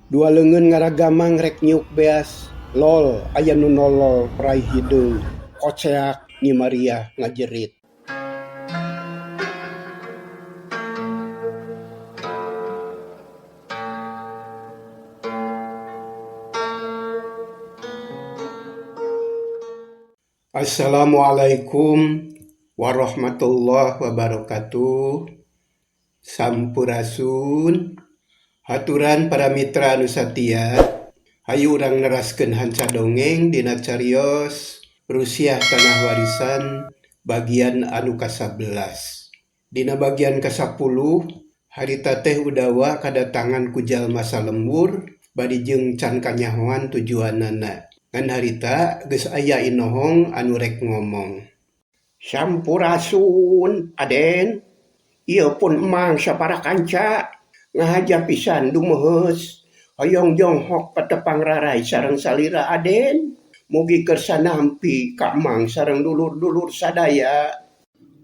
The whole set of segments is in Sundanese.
Dua leungeun ngaragamang rek nyuk beas. Lol, aya nu nolol prai hideung. Koceak Nyi Maria ngajerit. Assalamualaikum warahmatullahi wabarakatuh. Sampurasun. Haturan para mitra anu satia. Hayu urang neraskeun hanca dongeng dina carios Rusiah Tanah Warisan bagian anu ka-11. Dina bagian ka-10 harita teh Udawa kadatangan ku jalma salembur bari jeung can kanyahoan tujuanana. Ngan harita geus aya inohong anu rek ngomong. Sampurasun, Aden. Ieu pun emang sapara kanca ngahaja pisan dumeheus. Hoyong jonghok patepang rarai sareng salira Aden. Mugi keur sanampi ka emang sareng dulur-dulur sadaya.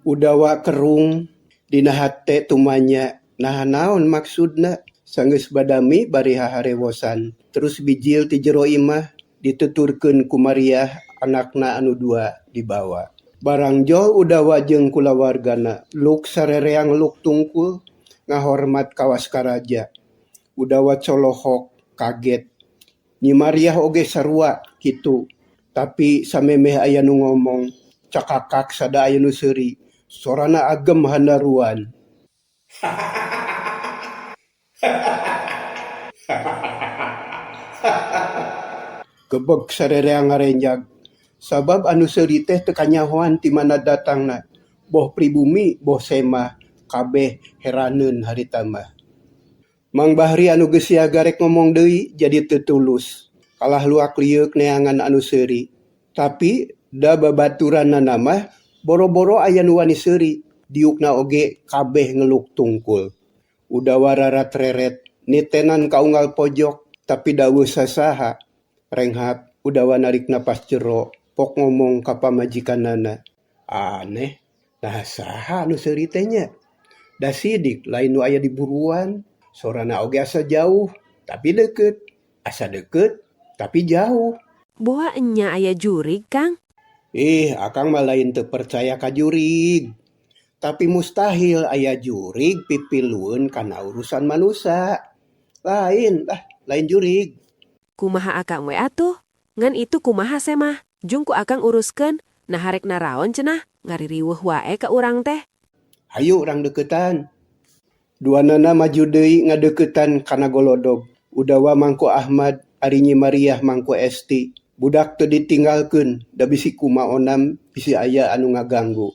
Udawa kerung dina hate tumanya. Nah naon maksudna? Sanggeus badami bari haharewosan. Terus bijil ti jero imah dituturkeun ku Mariah anakna anu dua dibawa. Barang jol Udawa jeung kulawargana luk sarereang luk tungkul ngahormat kawas karaja. Udawa colohok kaget. Nyi Mariah oge sarua kitu. Tapi samemeh aya nu ngomong cakakak sada aya nu seuri. Sorana agem handaruan. Gebeg sarereang ngarenjag. Sabab anu seuri teh teu kanyahoan ti mana datangna. Boh pribumi, boh semah, kabeh heraneun harita mah. Mang Bahri anu geus siaga rek ngomong deui jadi teu tulus. Kalah luak liuk neangan anu seuri. Tapi da babaturanna mah boro-boro aya nu wani seuri. Diukna oge kabeh ngeluk tungkul. Udawa rarat reret nitenan kaunggal pojok tapi daweuh sasaha. Renghap Udawa narik napas jero. Pok ngomong ka pamajikanana. Aneh, nah saha anu seuri teh nya? Da sidik lain nu aya di buruan. Sorana oge asa jauh tapi deukeut. Asa deukeut tapi jauh. Boa enya aya jurig, Kang? Akang mah lain teu percaya ka jurig. Tapi mustahil aya jurig pipilueun kana urusan manusia. Lain jurig. Kumaha akang we atuh? Ngan itu kumaha semah? Jung ku akang uruskeun, nah harek naraon cenah, ngaririweuh wae ka urang teh. Hayu urang deuketan. Duanana maju deui ngadeuketan kana golodog. Udawa mangko Ahmad, ari Nyi Mariah mangko Esti. Budak teu ditinggalkeun, da bisi kumaonam bisi aya anu ngaganggu.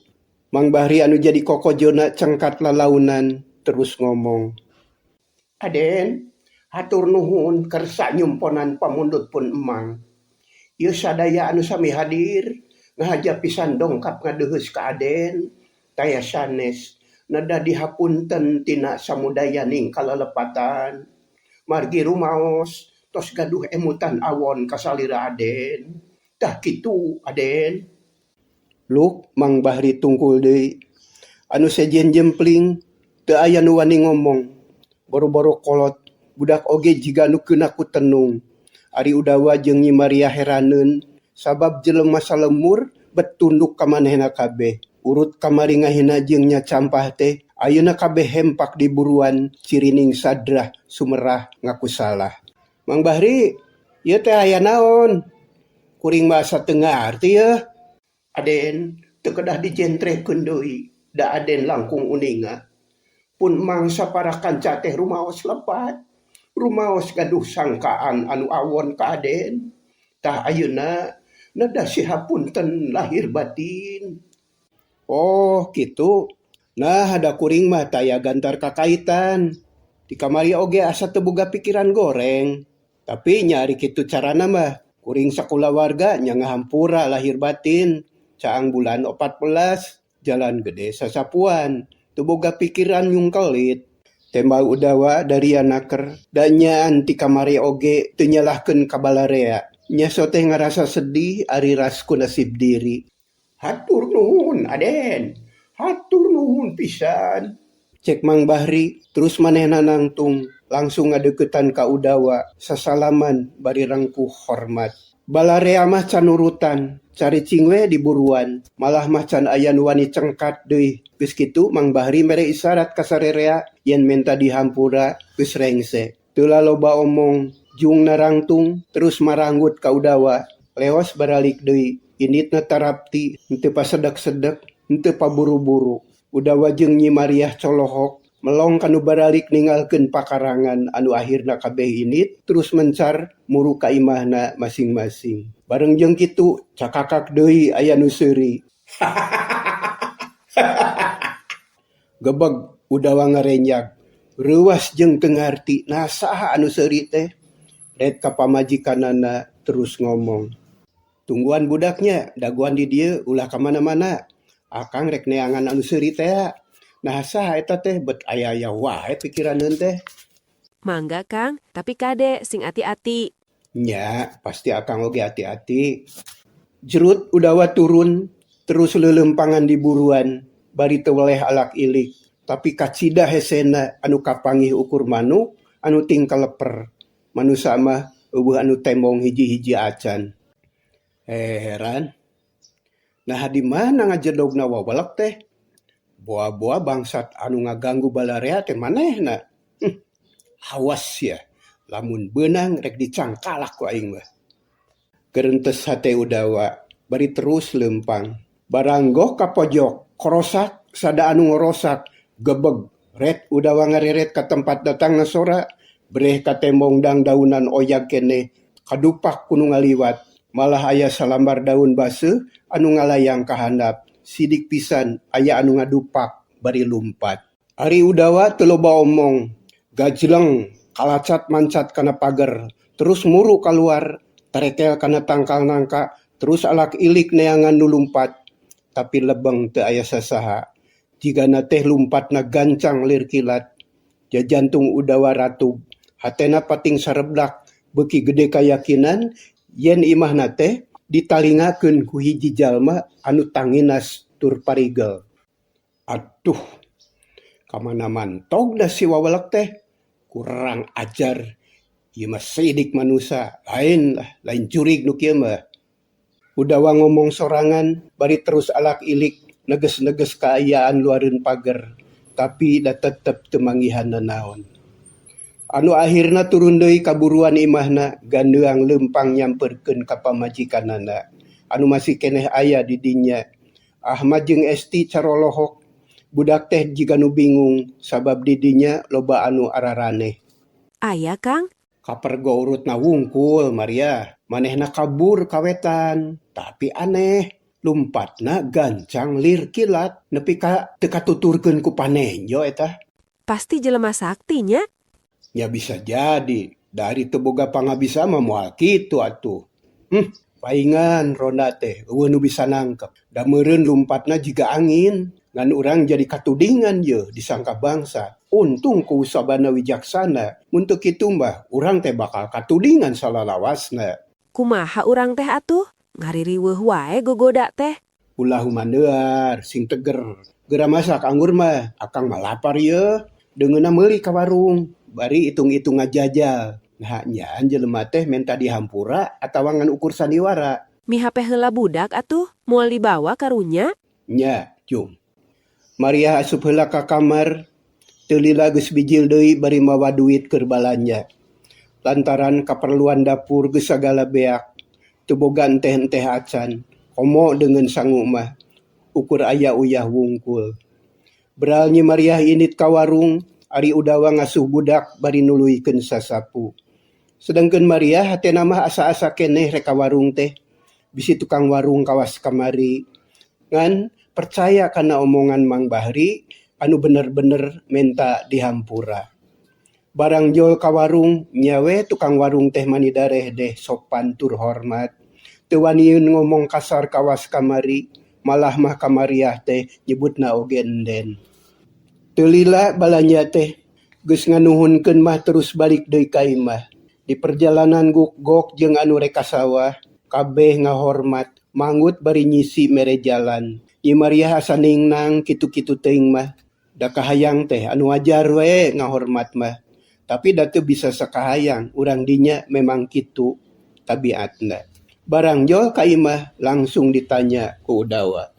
Mang Bahri anu jadi kokojona cengkat lalaunan terus ngomong. Aden, hatur nuhun kersa nyumponan pamundut pun emang. Ieu sadaya anu sami hadir ngahaja pisan dongkap ngadeuheus ka Aden. Taya sanes nada dihapunten tina samudayaning kalalepatan. Margi rumaos tos gaduh emutan awon ka salira Aden. Tah kitu Aden. Luk Mang Bahri tungkul deui. Anu sejen jempling teu aya nu wani ngomong. Boro-boro kolot budak oge jiga nu keuna ku tenung. Ari Udawa jeung Nyi Mariah heraneun sabab jelema salemur bet tunduk ka manehna kabeh. Urut kamari ngahina jeung Nya Campah teh ayeuna kabeh hempak di buruan cirining sadrah sumerah ngaku salah. Mang Bahri, ieu teh aya naon? Kuring mah asa teu ngarti yeuh. Aden, teu kedah dijentrekeun deui. Da Aden langkung uninga. Pun mang sapara kanca teh rumaos lepat. Rumaos gaduh sangkaan anu awon ka Aden. Tah ayeuna nada sihapunten lahir batin. Oh, kitu. Nah, ada kuring mah taya gantar kakaitan. Di kamari oge asa teu boga pikiran goreng. Tapi nyari kitu carana mah kuring sakulawarga nya ngahampura lahir batin. Caang bulan 14 Jalan Gede Sasapuan. Teu boga pikiran nyungkelit. Tembal Udawa dari anaker. Danya anti kamari oge teu nyalahkeun ka balarea. Nya soteh ngarasa sedih ari rasku nasib diri. Hatur nuhun Aden. Hatur nuhun pisan. Cek Mang Bahri terus manehna nangtung. langsung ngadeukeutan ka Udawa, sasalaman bari rangkuh hormat. Balarea mah can nurutan, caricing we diburuan, malah mah can aya nu wani cengkat deui. Geus kitu Mang Bahri mere isyarat ka sarerea yen menta dihampura geus rengse. Teu loba omong, jung narangtung terus maranggut ka Udawa. Leos baralik deui, inditna tarapti, henteu pasedek-sedek, henteu paburu-buru. Udawa jeung Nyi Mariah colohok, melong kanu baralik ninggalkeun pakarangan anu akhirna kabeh indit terus mencar muru ka imahna masing-masing. Bareng jeung kitu cakakak deui aya nu seuri. Gebeg Udawa ngarenjag. Reuwas jeung teu ngarti nah saha anu seuri teh. Red ka pamajikanana terus ngomong. Tungguan budaknya, daguan di dieu ulah ka mana-mana. Akang rek neangan anu seuri teh. Nah saha eta teh bet aya-aya wae pikiraneun teh. Mangga Kang, tapi kade sing ati-ati. Nya, pasti akang oge hati-hati. Jerut Udawa turun, terus leuleumpangan di buruan, bari teu weleh alak ilik. Tapi kacida hesena anu kapanggih ukur manuk, anu tingkal leper. Manusa mah eueuh anu tembong hiji-hiji acan. Heran. Nah di mana ngajedogna wawelek teh? Boa-boa bangsat anu ngaganggu balarea teh manehna. Awas ya, lamun beunang rek dicangkalak ku aing mah. Geurentes hate Udawa, bari terus leumpang. Baranggoh ka pojok, korosak, sada anu ngorosak, gebeg. Red Udawa ngareret ka tempat datangna sora, breh ka tembong dang daunan oyag keneh, kadupak kudu ngaliwat. Malah aya salambar daun baseuh anu ngalayang ka handap. Sidik pisan aya anu ngadupak bari lumpat. Ari Udawa teu loba omong, gajleng kalacat mancat kana pager, terus muru kaluar, tarekel kana tangkal nangka, terus alak ilik neangan nu lumpat. Tapi lebeng teu aya sasaha. Jigana teh lumpatna gancang lir kilat. Jajantung Udawa ratug, hatena pating sareblak, beuki gede kayakinan yen imahna teh ditalingakeun ku hiji jalma anu tanginas tur parigel. Atuh, kamana mantog dah si wawelek teh. Kurang ajar. Ieu mah sidik manusia, lain jurig nu kieu mah. Udawa ngomong sorangan, bari terus alak ilik neges-neges kaayaan luareun pager, tapi da tetep teu manggihan nanaon. Anu akhirna turun deui ka buruan imahna, gandeang leumpang nyamperkeun ka pamajikanana anu masih keneh aya di dinya. Ahmad jeung Esti carolohok, budak teh jiga nu bingung sabab di dinya loba anu araraneh. Aya Kang? Kapergo urutna wungkul Maria, manehna kabur kawetan, tapi aneh. Lumpatna gancang lir kilat, nepi ka teu katuturkeun ku panenjo eta. Pasti jelema saktinya. Ya bisa jadi, dari teu boga pangabisa mah moal kitu atuh. Paingan ronda teh, eueuh nu bisa nangkep. Da meureun lumpatna jiga angin, ngan urang jadi katudingan ye disangka bangsa. Untung ku sabana wijaksana, mun teu kitu mah urang teh bakal katudingan salalawasna. Kumaha urang teh atuh? Ngaririweuh wae gogoda teh. Ulah humandear, sing teger. Geura masak anggur mah, akang mah lapar ye. Deungeuna meuli ka warung, bari itung-itung ngajajal. Nah nyan jelema teh menta dihampura atawa ngan ukur sandiwara. Mihape heula budak atuh, moal dibawa karunya. Nya, Jung. Maria asup heula ka kamar, teu lila geus bijil deui bari mawa duit keur balanja. Lantaran kaperluan dapur geus sagala beak, teu boga enteh-enteh acan, komo dengan sangu mah, ukur aya uyah wungkul. Beral Nyi Mariah indit ka warung, ari Udawa ngasuh budak bari nuluykeun sasapu. Sedengkeun Mariah hatena mah asa-asa keneh rek ka warung teh, bisi tukang warung kawas kamari, ngan percaya kana omongan Mang Bahri anu bener-bener menta dihampura. Barang jol ka warung, nyawe tukang warung teh manidareh deh sopan tur hormat. Teu waniun ngomong kasar kawas kamari, malah mah kamariah teh nyebutna oge enden. Teu lila balanja teh, geus nganuhunkeun mah terus balik deui ka imah. Di perjalanan guk-gok jeung anu rek ka sawah, kabeh ngahormat, manggut bari nyisi mere jalan. Nyi Mariah asa ningnang kitu-kitu teuing mah. Da kahayang teh anu wajar we ngahormat mah. Tapi datu bisa sakahayang, urang dinya memang kitu tabiatna. Barang jol ka imah langsung ditanya ku Udawa.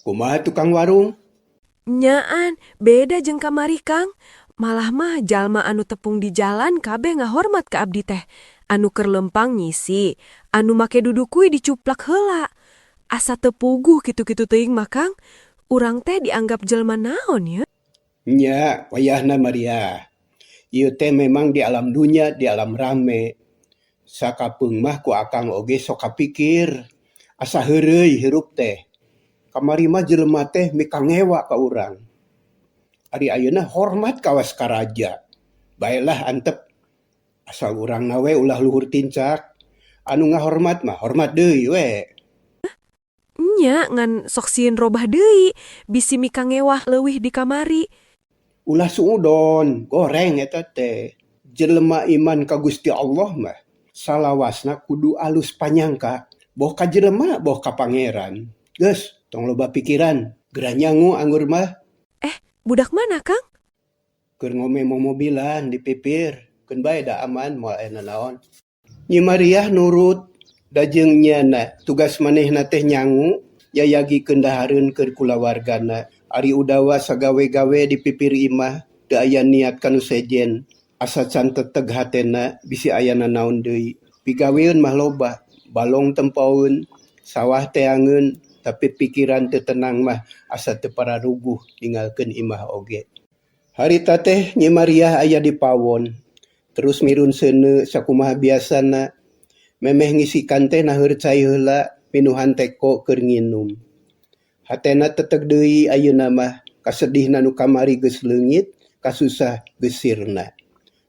Kumaha tukang warung? Nyaan, beda jeung kamari Kang. Malah mah jalma anu tepung di jalan kabeh ngahormat ka abdi teh. Anu keur lempang ngisi, anu make dudukui dicuplak heula. Asa teu puguh kitu-kitu teuing mah Kang. Urang teh dianggap jelma naon ya? Nya, wayahna Maria. Ieu teh memang di alam dunya, di alam rame. Sakapeung mah ku akang oge sok kapikir. Asa heureuy hirup teh. Kamari mah jelema teh mikangewa ka urang. Ari ayeuna hormat kawas karaja. Baelah antep asal urang na we ulah luhur tincak. Anu ngahormat mah hormat deui we. Nya ngan sok sieun robah deui, bisi mikangewah leuwih di kamari. Ulah suudon, goreng eta teh. Jelema iman ka Gusti Allah mah salawasna kudu alus panyangka. Boh ka jelema, boh ka pangeran. Geus, tong loba pikiran. Gerah nyangu anggur mah. Budak mana Kang? Keur ngome mobilan di pipir. Keun bae da aman moal aya naon. Nyi Mariah nurut da jeung nyana tugas manehna teh nyangu yayagikeun dahareun keur kulawargana. Ari Udawa sagawe-gawe di pipir imah teu aya niat kanu sejen. Asa can teteg hatena bisi aya naon deui. Pigaweun mah loba, balong tempaun, sawah teangeun, tapi pikiran teu tenang mah asa teu pararuguh ninggalkeun imah oge. Harita teh Nyi Mariah aya di pawon. Terus mirun seuneu sakumaha biasana. Memeh ngisikan teh naheur cai heula minuhan teko keur nginum. Hatena teteg deui ayeuna mah kasedihna nu kamari geus leungit, kasusah geus sirna.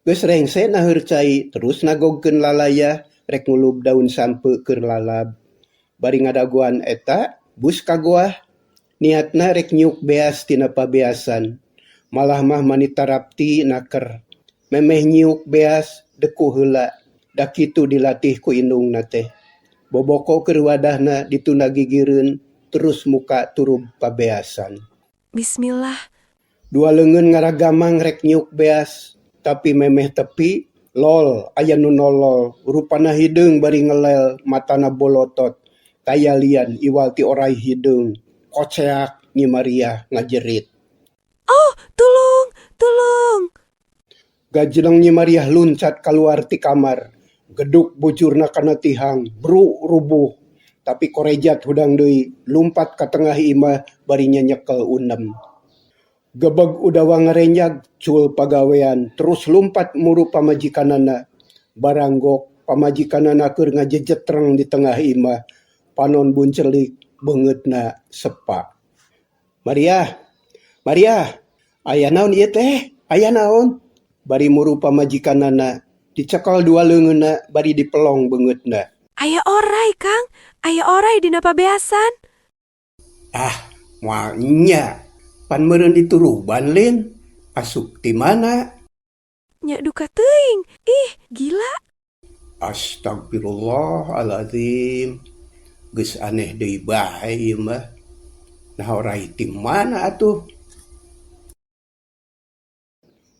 Geus rengse naheur cai terus nagogkeun lalaya rek ngulup daun sampeu keur lalab. Bari ngadaguan eta bus ka goah. Niatna rek nyuk beas tina pabeasan. Malah mah manita rapti naker. Memeh nyuk beas deku heula. Da kitu dilatih ku indungna teh. Boboko keur wadahna dituna gigireun terus muka turub pabeasan. Bismillah. Dua leungeun ngaragamang rek nyuk beas. Tapi memeh tepi, lol, aya nu nolol. Rupana hideung bari ngelel, matana bolotot. Tayalian iwal ti orai hideung. Koceak Nyi Mariah ngajerit. Oh, tulung, tulung. Gajleng Nyi Mariah luncat keluar ti kamar. Geduk bujurna kana tihang, bru rubuh. Tapi korejat hudang deui, lumpat ka tengah imah barinya nyekel unem. Gebeg Udawa ngarenyag cul pagawean, terus lumpat muru pamajikanana. Baranggok pamajikanana keur ngajejetreng di tengah imah. Panon buncelik beungeutna sepa. Maria, aya naon ieu teh? Aya naon? Bari muru pamajikanana, dicekal dua leungeunna bari dipelong beungeutna. Aya orai Kang, aya orai dina pabeasan. Moal nya. Pan meureun dituruban lin. Asup ti mana? Nya duka teuing. Ih, gila. Astagfirullahaladzim. Geus aneh deui bae ieu mah. Nah orai ti mana atuh?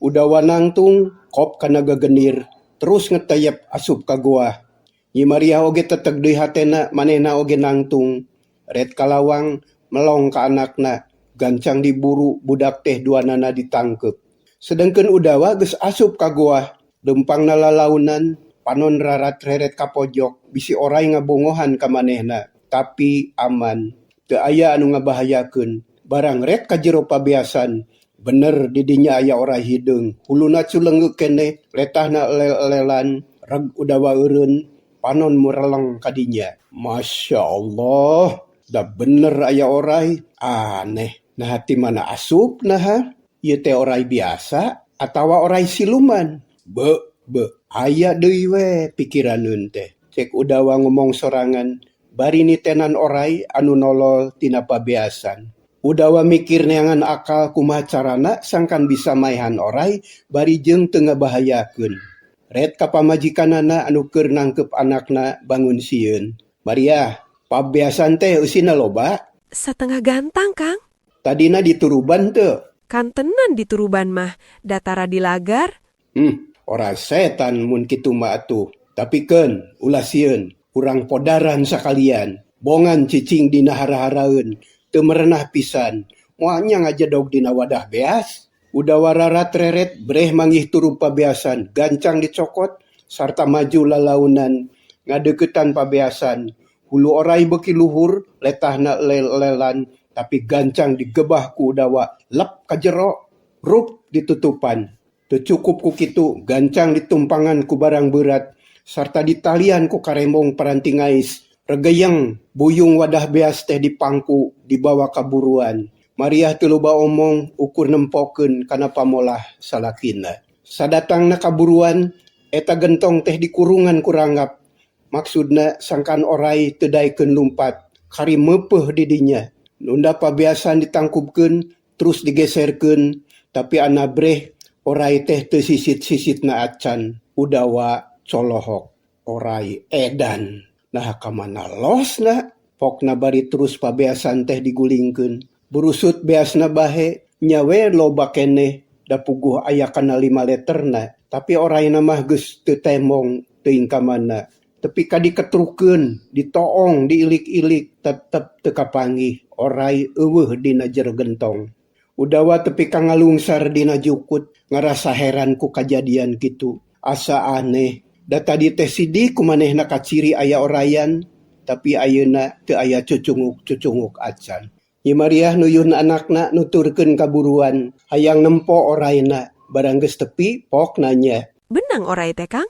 Udawa nangtung kop kana gegenir terus ngetayep asup ka goa. Nyi Mariah oge teteg deui hatena manehna oge nangtung. Red kalawang melong ka anakna. Gancang diburu budak teh duanana ditangkep. Sedengkeun Udawa geus asup ka goa. Lempangna lalaunan, panon rarat reret ka pojok, bisi orai ngabongohan ka manehna. Tapi aman, teu aya anu ngabahayakeun. Barang rek ka jero pabeasan, bener di dinya aya orai hideung. Huluna culeunggeuk keneh, letahna elel-elelan, reg Udawa eureun, panon mureleng ka dinya. Masya Allah, da bener aya orai, aneh. Nah ti mana asup nah? Ieu teh orai biasa atawa orai siluman? Aya deui we pikiraneun teh. Cek Udawa ngomong sorangan, bari nitenan orai anu nolol tina pabeasan. Udawa mikir neangan akal kumaha carana sangkan bisa maehan orai bari jeung teu ngabahayakeun. Red ka pamajikanana anu keur nangkep anakna bangun sieun. Maria, pabeasan teh eusina loba? Satengah gantang Kang. Tadina dituruban teu? Kan tenan dituruban mah, datara dilagar. Ora setan mun kitu mah atuh. Tapi kan, ulah sieun, urang podaran sakalian. Bongan cicing dina hara-haraeun, teu merenah pisan. Moalnya ngajedog dina wadah beas. Udah wararat reret, breh manggih turu pabeasan, gancang dicokot, sarta maju lalaunan, ngadeketan pabeasan. Hulu orai beki luhur, letahna lel-lelan, tapi gancang digebah ku udawa, lep ka jero, rup ditutupan. Teu cukup ku kitu, gancang ditumpangan ku barang berat, sarta ditalian ku karembong paranti ngais, regeyeng, buyung wadah beas teh dipangku, dibawa kaburuan. Mariah teu loba omong, ukur nempokeun kana pamolah salakina. Sadatangna kaburuan, eta gentong teh dikurungan ku ranggap. Maksudna sangkan orai teu daekeun lumpat, kari meupeuh di dinya. Nunda pabiasan ditangkupkeun, terus digeserkeun, tapi ana breh orai teh teu sisit-sisitna acan, udawa colohok orai edan. Nah kamana losna, pokna bari terus pabeasan teh digulingkeun. Burusut beasna bahe, nyawe loba keneh, da puguh aya kana 5 leterna, tapi orayna mah geus teu temong teuing ka mana. Tepi ka diketrukeun, ditoong, diilik-ilik, tetep teu kapanggih, oray eueuh dina jero gentong. Udawa tepi ka ngalungsar dina jukut, ngarasa heran ku kajadian kitu. Asa aneh, da tadi teh sidi kumanehna kaciri aya orayan, tapi ayeuna teu aya cucunguk-cucunguk acan. Nyi Mariah nuyun anakna nuturkeun kaburuan, hayang nempo orayna, barang geus tepi pok nanya. Benang orai teh, Kang?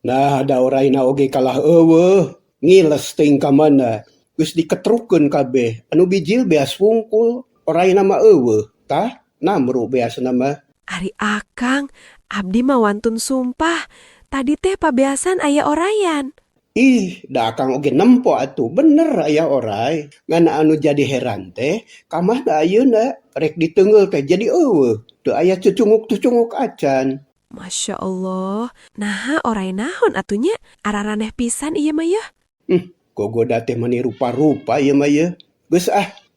Nah, ada orayna oge kalah eueuh, ngiles teuing ka mana, geus diketrukeun kabeh, anu bijil beas wungkul, orayna mah eueuh, tah namru beasna mah. Ari akang, abdi mah wantun sumpah, tadi teh pabeasan aya orayan. Ih, da akang oge nempo atuh, bener aya oray. Ngana anu jadi heran teh, kamah da ayeuna rek diteungeul teh jadi eueuh, teu aya cucunguk-cucunguk acan. Masya Allah, naha oray nahon atunya, araraneh pisan ieu mah yeuh. Gogoda teh mani rupa-rupa ieu mah yeuh. Geus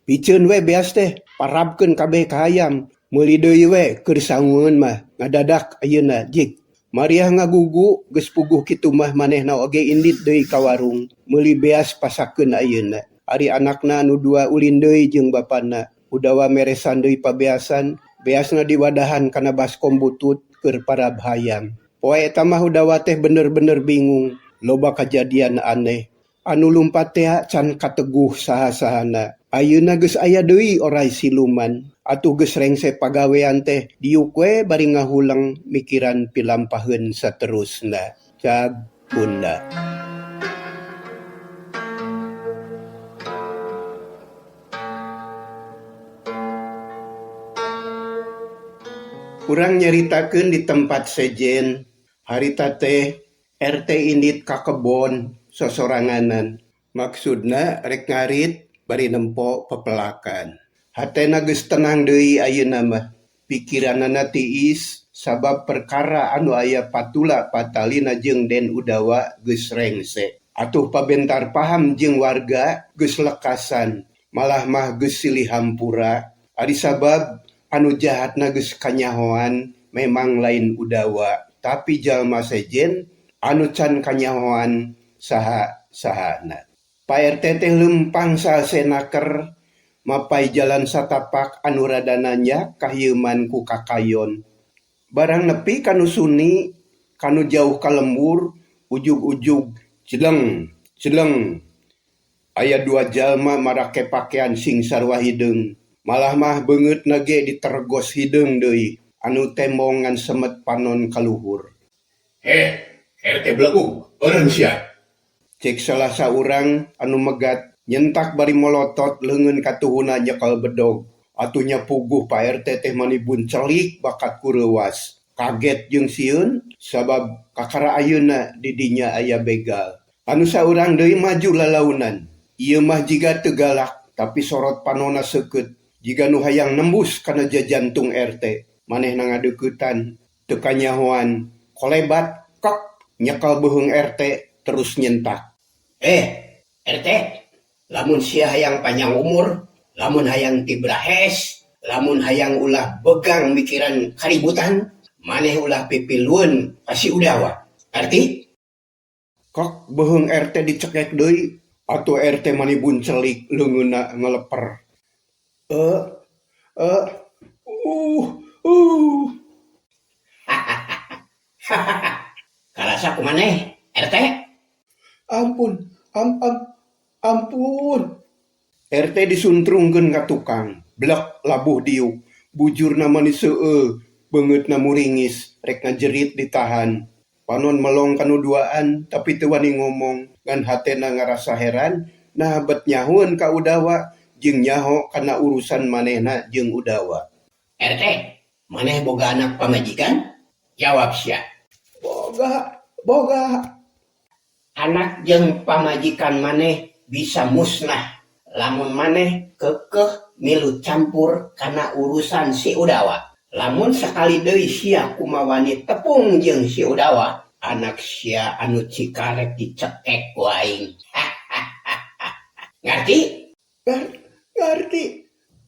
piceun we beas teh, parabkeun kabeh ka hayam. Meuli deui we keur sangueun mah, ngadadak ayeuna jik. Mariah ngagugu, geus puguh kitu mah manehna oge indit deui ka warung, meuli beas pasakeun ayeuna. Ari anakna anu 2 ulin deui jeung bapana, udawa meresan deui pabeasan, beasna diwadahan kana baskom butut keur parab hayam. Poe eta mah udawa teh bener-bener bingung, loba kajadian aneh. Anu lumpat teh can kateguh saha-sahana. Ayeuna geus aya deui oray siluman. Atuh geus rengse pagawean teh diuk we bari ngahulang mikiran pilampaheun saterusna. Cag punda. Urang nyaritakeun di tempat sejen, harita teh RT indit ka kebon sosoranganan. Maksudna rek ngarit bari nempo pepelakan. Hatena geus tenang deui ayeuna mah. Pikiranana tiis sabab perkara anu aya patula patalina jeung Den Udawa geus rengse. Atuh pabentar paham jeung warga geus lekasan, malah mah geus silih hampura. Ari sabab anu jahatna geus kanyahoan memang lain Udawa, tapi jalma sejen anu can kanyahoan saha-sahana. Pak RT teh lempang salsenaker mapai jalan satapak anu radananya kahieuman ku kakayon. Barang nepi kanu suni, kanu jauh ka lembur, ujug-ujug celeng. Aya 2 jalma marake pakaian sing sarua hideung. Malah mah beungeutna ge ditergos hideung deui, anu tembong ngan semet panon kaluhur. RT Blegung, eureun sia. Cek salah saurang anu megat nyentak bari molotot leungeun katuhuna nyekal bedog. Atunya puguh Pak RT teh manibun celik bakat kureuwas. Kaget jeung sieun sabab kakara ayeuna di dinya aya begal. Anu saurang deui maju lalaunan. Ieu mah jiga teu galak tapi sorot panonna seukeut. Jiga nu hayang nembus kana jajantung RT. Manehna ngadeuketan teu kanyahoan. Kolebat kok nyekal beuheung RT terus nyentak. RT, lamun sia hayang panjang umur, lamun hayang tibrahes, lamun hayang ulah begang mikiran kaributan, maneh ulah pipiluan kasih udawa. Arti? Kok beheung RT dicekek deui atuh RT manibun celik leungeunna ngeleper. Eh, eh, uh, uh. Karasa kumaneh, RT? Ampun, ampun. RT disuntrungkeun ka tukang, blek labuh diuk, bujurna mani seueur, beungeutna muringis, rek ngajerit ditahan. Panon melong kanuduaan, tapi teu wani ngomong, ngan hatena ngarasa heran, nah bet nyahoeun ka Udawa, jeung nyaho kana urusan manehna jeung Udawa. RT, maneh boga anak pamajikan? Jawab sia. Boga. Anak jeung pamajikan maneh bisa musnah lamun maneh kekeh milu campur kana urusan si Udawa. Lamun sakali deui sia kumawani tepung jeung si Udawa, anak sia anu cikarek dicekek ku aing. Ngarti?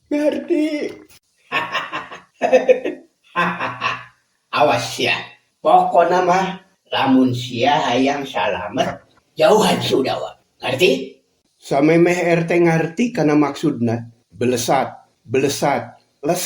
Ngerti. Awas sia. Pokona mah lamun sia hayang salamet jauhan si Udawa. Ngerti? Samemeh RT ngarti kana maksudna. Belesat, les.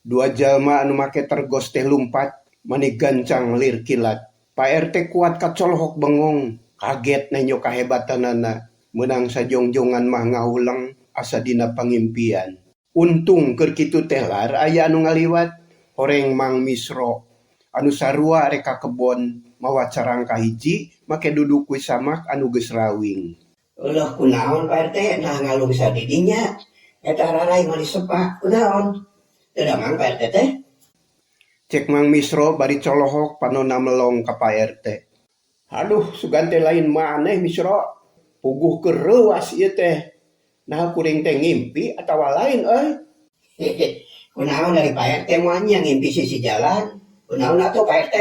Dua jalma anu make tergos teh lumpat, mani gancang lir kilat. Pak RT kuat kacolhok bengong, kaget nenyo kahebatanana, menang sajongjongan mah ngaulang asa dina pangimpian. Untung keur kitu teh lar aya anu ngaliwat, horeng Mang Misro. Anu sarua reka kebon, mawa carangka hiji, make duduk kuy samak anu geus rawing. Ulah kunaon Pak RT nah ngalung sadidinya. Eta rarai mali sepak kunaon. Teu damang Pak RT teh. Cek Mang Misro bari colohok panonna melong ka Pak RT. Aduh, sugante lain maneh Misro. Puguh kereuas ieu teh. Nah kuring teh ngimpi atawa lain euy. Kunaon dari Pak RT moal nya ngimpi sisi jalan. Kunaon atuh Pak RT?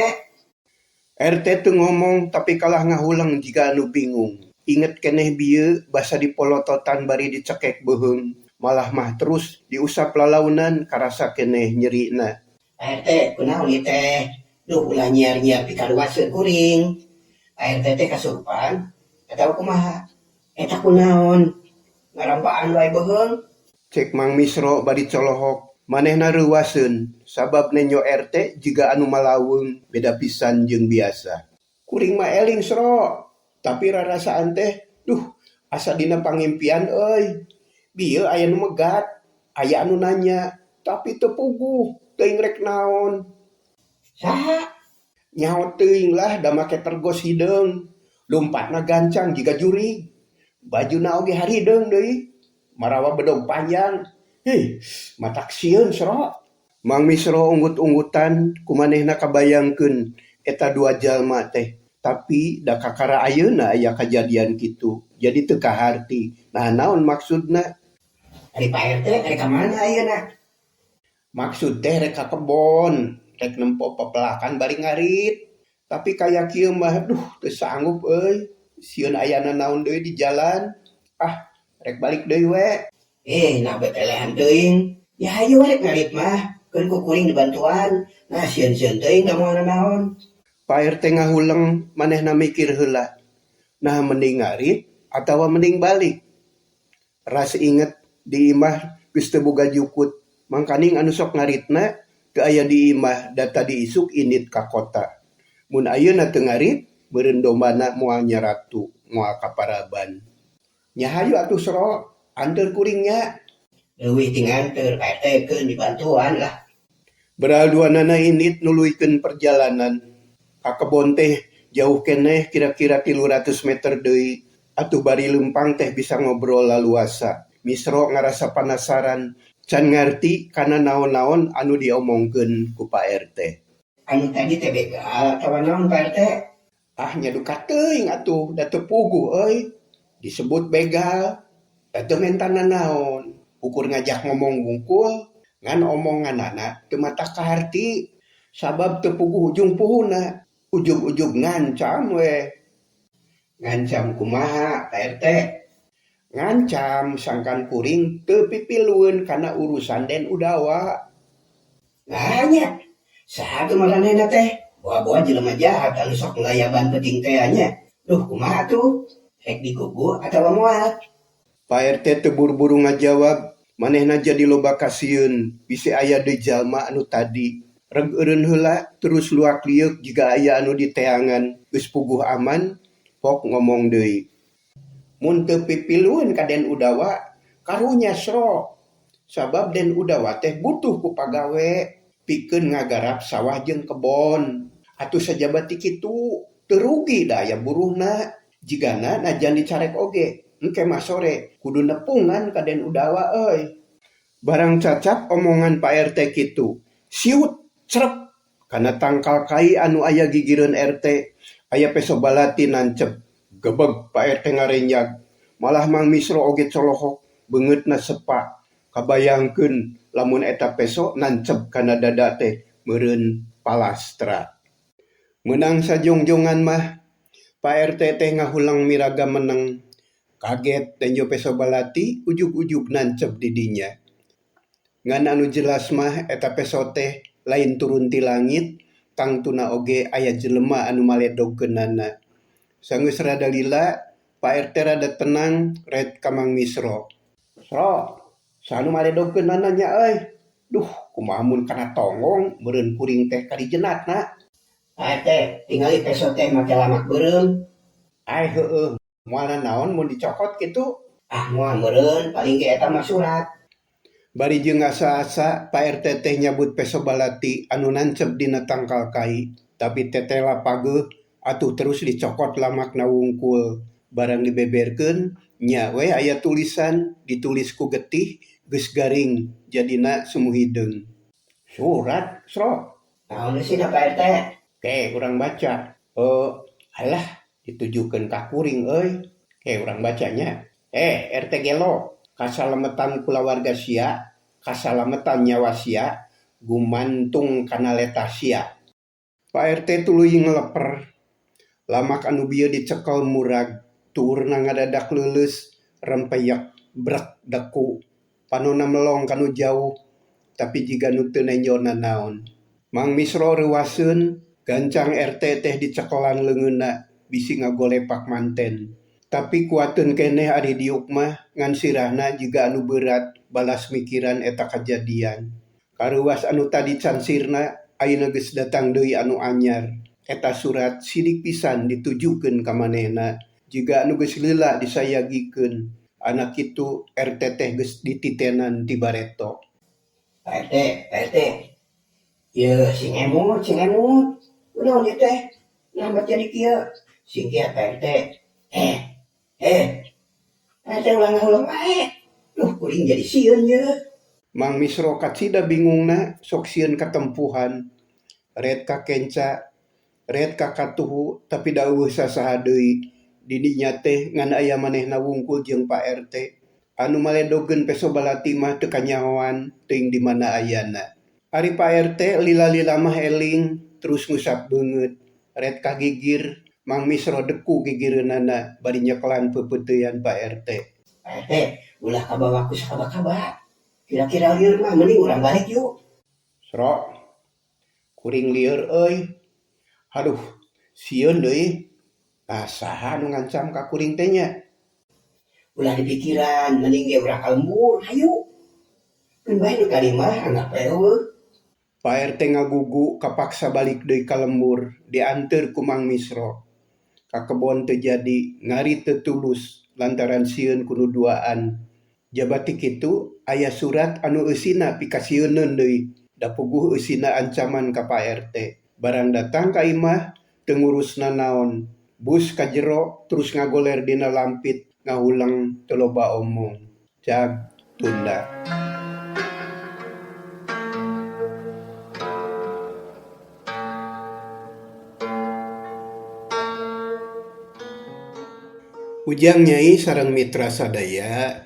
RT teu ngomong tapi kalah ngahulang jika anu bingung. Inget keneh bieu basa dipolototan bari dicekek beheung. Malah mah terus diusap lalaunan karasa keneh nyerina. RT kunaon ieu teh? Duh ulah nyiar-nyiar pikaluaseun kuring. RT teh kasurupan atawa kumaha? Eta kunaon? Ngarampaan wae beheung. Cek Mang Misro bari colohok. Manehna reuwaseun sabab nenyo RT jiga anu malaweung beda pisan jeung biasa. Kuring mah eling Sro. Tapi rarasaan teh, duh, asa dina pangimpian euy. Bieu aya nu megat, aya anu nanya, tapi teu puguh, teuing rek naon. Saha? Nyaho teuing lah da make tergos hideung. Lompatna gancang jiga jurig. Bajuna oge harideung deui. Marawa bedog panjang. Matak sieun Sro. Mang Misro unggut-unggutan kumanehna kabayangkeun eta dua jalma teh. Tapi da kakara ayeuna aya kajadian kitu. Jadi teu kaharti. Nah naon maksudna? Ari Pak RT ari ka mana ayeuna? Maksud teh rek ka kebon, rek nempo pepelakan bari ngarit. Tapi kaya kieu mah duh teu sanggup euy. Sieun ayana naon deui di jalan. Rek balik deui we. Nah betelehan teuing. Ya hayu rek ngarit mah. Keun ku kuring dibantuan. Nah sieun-sieun teuing da moal naon. Pak RT ngahuleng manehna mikir heula. Nah mending ngarit atawa mending balik. Ras inget di imah geus teu boga jukut. Mangkaning anu sok ngaritna teu aya di imah da tadi isuk indit ka kota. Mun ayeuna teu ngarit, beureun dombana moal nyaratu, moal kaparaban. Nya hayu atuh Sro, anteur kuring nya. Leuwih ting anteur Pak RT keun dibantuan lah. Beraduanana indit nuluykeun perjalanan. Ka kebon teh jauh keneh kira-kira 300 meter deui. Atuh bari lempang teh bisa ngobrol laluasa. Misro ngarasa penasaran, can ngarti kana naon-naon anu diomongkeun ku Pak RT. Anu tadi teh begal atawa naon Pak RT? Nya duka teuing atuh, da teu puguh euy. Disebut begal, da teu mentana naon. Ukur ngajak ngomong bungkul, ngan omonganana teu mata kaharti. Sabab teu puguh ujung puhuna. Ujug-ujug ngancam we. Ngancam kumaha Pak RT? Ngancam sangkan kuring teu pipilueun kana urusan Den Udawa. Nanya, Saha tuh maranehna teh? Boa-boa jelema jahat anu sok ngelayaban penting teh nya. Duh, kumaha tuh? Rek digugu atawa moal? Pak RT teu buru-buru ngajawab, manehna jadi loba kasieun, bisi aya deui jalma anu tadi. Reg eureun heula terus luak liuk jika aya anu diteangan, geus puguh aman, pok ngomong deui. Mun teu pipilueun ka Den Udawa, karunya sro. Sabab Den Udawa teh butuh ku pagawe pikeun ngagarap sawah jeung kebon. Atuh sajabat ti kitu teu rugi da aya buruhna. Jigana najan dicarek oge, engke mah sore kudu nepungan ka Den Udawa euy. Barang cacap omongan Pak RT kitu, siut cerep kana tangkal kai anu aya gigireun RT, aya peso balati nancep. Gebeg Pak RT ngarenjag, malah Mang Misro oge colohok, beungeutna sepa. Kabayangkeun lamun eta peso nancep kana dada teh meureun palastra. Menang sajongjongan mah Pak RT teh ngahulang miraga meneng. Kaget tenjo peso balati ujug-ujug nancep di dinya. Ngan anu jelas mah eta peso teh lain turun ti langit, tangtuna oge aya jelema anu maledogkeunana. Sanggeus rada lila, Pak RT rada tenang ret ka Mang Misro. Sro, sanu maledogkeunana nya euy. Duh, kumaha mun kana tonggong meureun kuring teh ka dijenatna. Teh, tingali peso teh make lamak beureum. Ai heueuh, moalna naon mun dicokot kitu? Ah, moal meureun paling ge eta mah surat. Bari jeung asa-asa Pak RT teh nyabut peso balati anu nancep dina tangkal kai, tapi tetela pageuh atuh terus dicokot lamakna wungkul. Barang dibeberkeun nya we aya tulisan ditulis ku getih geus garing jadina semu hideung. Surat, Sro. Naon sih Pak RT? Ke urang baca. Alah ditujukeun ka kuring euy. Ke urang bacanya. RT gelo, kasalametan kulawarga sia, kasalametan nyawa sia, gumantung kana leta sia. Pak RT tuluy ngeleper. Lamak anu bieu dicekel murag, tuurna ngadadak leuleus, rempeyek, brek deku. Panonna melong kanu jauh, tapi jiga nu teu nenjona naon. Mang Misro reuaseun, gancang RT teh dicekelan leungeunna, bisi ngagolepak manten. Tapi kuateun keneh ari diuk mah ngan sirahna jiga anu berat balas mikiran eta kajadian. Karuas anu tadi cansirna ayeuna geus datang deui anu anyar. Eta surat sidik pisan ditujukeun ka manehna. Jiga anu geus lila disayagikeun. Anak kitu RT teh geus dititenan ti bareto. Pak RT. Ieu sing emut. Udah teh. Lambat jadi kieu. Sing kieu Pak RT. RT ulang wae. Duh, kuring jadi sieun ye. Mang Misro kacida bingungna sok sieun katempuhan. Red ka kenca, red ka katuhu, tapi da eueuh sasaha deui. Didinya teh ngan aya manehna wungkul jeung Pak RT. Anu maledogkeun peso balati mah teu kanyahoan teuing di mana ayana. Ari Pak RT lila-lila mah eling terus ngusap beungeut. Red ka gigir, Mang Misro deku gigireunana bari nyekelan pepeuteuyan Pak RT. Pak RT, ulah kabawa ku sakaba-kaba. Kira-kira lieur mah mending urang balik yuk. Sro, kuring lieur euy. Haduh, sieun deui. Saha nu ngancam ka kuring teh nya? Ulah dipikiran, mending ge urang kalembur, hayu. Mun bae nu kalimah angap eueuh. Pak RT ngagugu kapaksa balik deui ka lembur, dianteur ku Mang Misro. Ka kebon teu jadi, ngari teu tulus lantaran sieun kudu duaan. Jabati kitu aya surat anu eusina pikasieunneun deui, da puguh eusina ancaman ka Pak RT. Barang datang ka imah teu ngurusna naon. Bus ka jero terus ngagoler dina lampit ngahulang teu loba omong. Jag tunda. Ujang Nyai sareng mitra sadaya,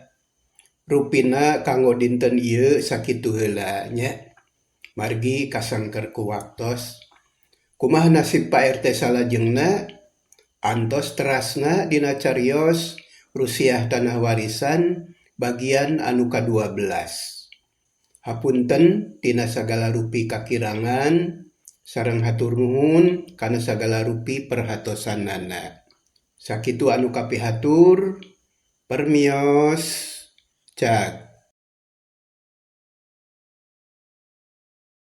rupina kanggo dinten ieu sakitu heula nya. Margi kasangker ku waktos. Kumaha nasib Pak RT salajengna? Antos terasna dina carios Rusiah Tanah Warisan bagian anu ka-12. Hapunten tina sagala rupi kakirangan, Sareng hatur nuhun kana sagala rupi perhatosanana. Sakitu anu kapihatur, permios, cak.